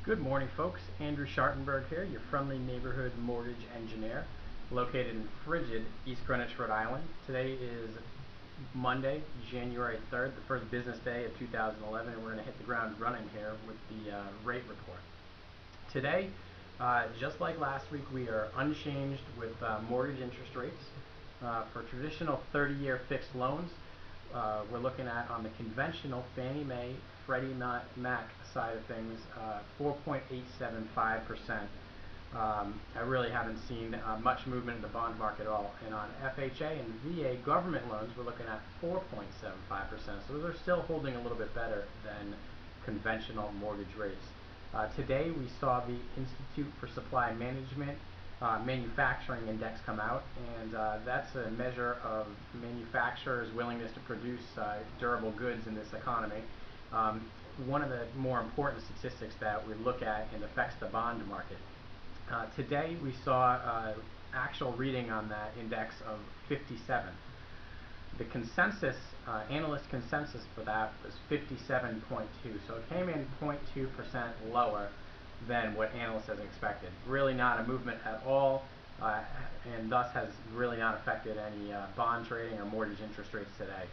Good morning, folks. Andrew Schartenberg here, your friendly neighborhood mortgage engineer, located in frigid East Greenwich, Rhode Island. Today is Monday, January 3rd, the first business day of 2011, and we're going to hit the ground running here with the rate report. Today, just like last week, we are unchanged with mortgage interest rates. For traditional 30-year fixed loans, we're looking at, on the conventional Fannie Mae, Freddie Mac side of things, 4.875%. I really haven't seen much movement in the bond market at all. And on FHA and VA government loans, we're looking at 4.75%. So those are still holding a little bit better than conventional mortgage rates. Today we saw the Institute for Supply Management manufacturing index come out, and that's a measure of manufacturers' willingness to produce durable goods in this economy. One of the more important statistics that we look at and affects the bond market. Today we saw actual reading on that index of 57. The consensus, analyst consensus for that was 57.2, so it came in 0.2% lower than what analysts had expected. Really not a movement at all, and thus has really not affected any bond trading or mortgage interest rates today.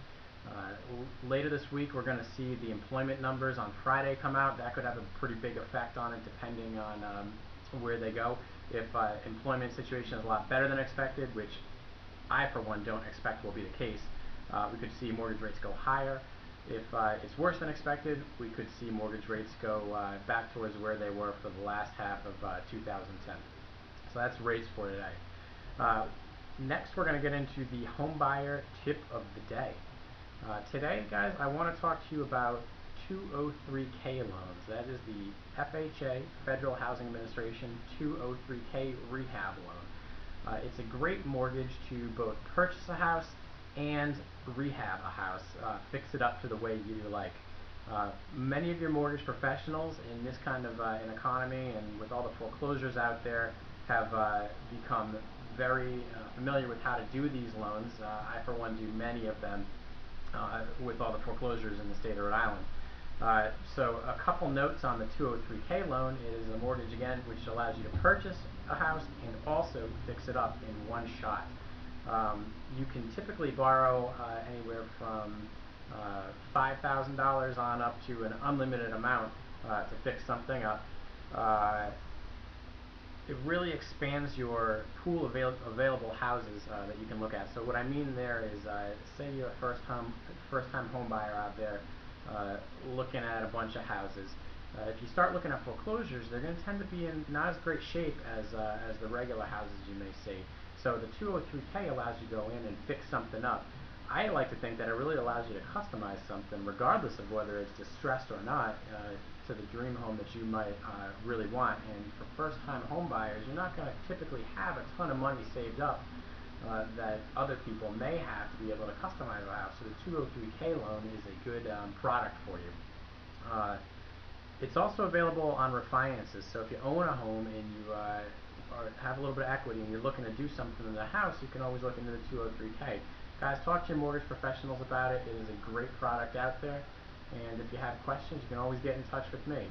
Later this week, we're going to see the employment numbers on Friday come out. That could have a pretty big effect on it, depending on where they go. If employment situation is a lot better than expected, which I, for one, don't expect will be the case, we could see mortgage rates go higher. If it's worse than expected, we could see mortgage rates go back towards where they were for the last half of 2010. So that's rates for today. Next, we're going to get into the Homebuyer tip of the day. Today, guys, I want to talk to you about 203K loans. That is the FHA, Federal Housing Administration 203K Rehab loan. It's a great mortgage to both purchase a house and rehab a house, fix it up to the way you like. Many of your mortgage professionals in this kind of an economy, and with all the foreclosures out there, have become very familiar with how to do these loans. I, for one, do many of them with all the foreclosures in the state of Rhode Island. So a couple notes on the 203K loan. It is a mortgage, again, which allows you to purchase a house and also fix it up in one shot. You can typically borrow anywhere from $5,000 on up to an unlimited amount to fix something up. It really expands your pool of available houses that you can look at. So what I mean there is, say you're a first-time home buyer out there looking at a bunch of houses. If you start looking at foreclosures, they're going to tend to be in not as great shape as the regular houses you may see. So the 203K allows you to go in and fix something up. I like to think that it really allows you to customize something, regardless of whether it's distressed or not, to the dream home that you might really want. And for first-time home buyers, you're not going to typically have a ton of money saved up that other people may have to be able to customize a house. So the 203K loan is a good product for you. It's also available on refinances. So if you own a home and you have a little bit of equity and you're looking to do something in the house, you can always look into the 203K. Guys, talk to your mortgage professionals about it. It is a great product out there. And if you have questions, you can always get in touch with me.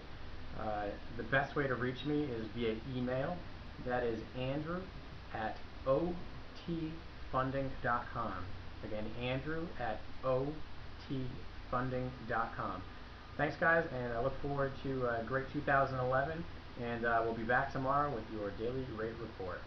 The best way to reach me is via email. That is Andrew at otfunding.com. Again, Andrew at otfunding.com. Thanks, guys, and I look forward to a great 2011, and we'll be back tomorrow with your daily rate report.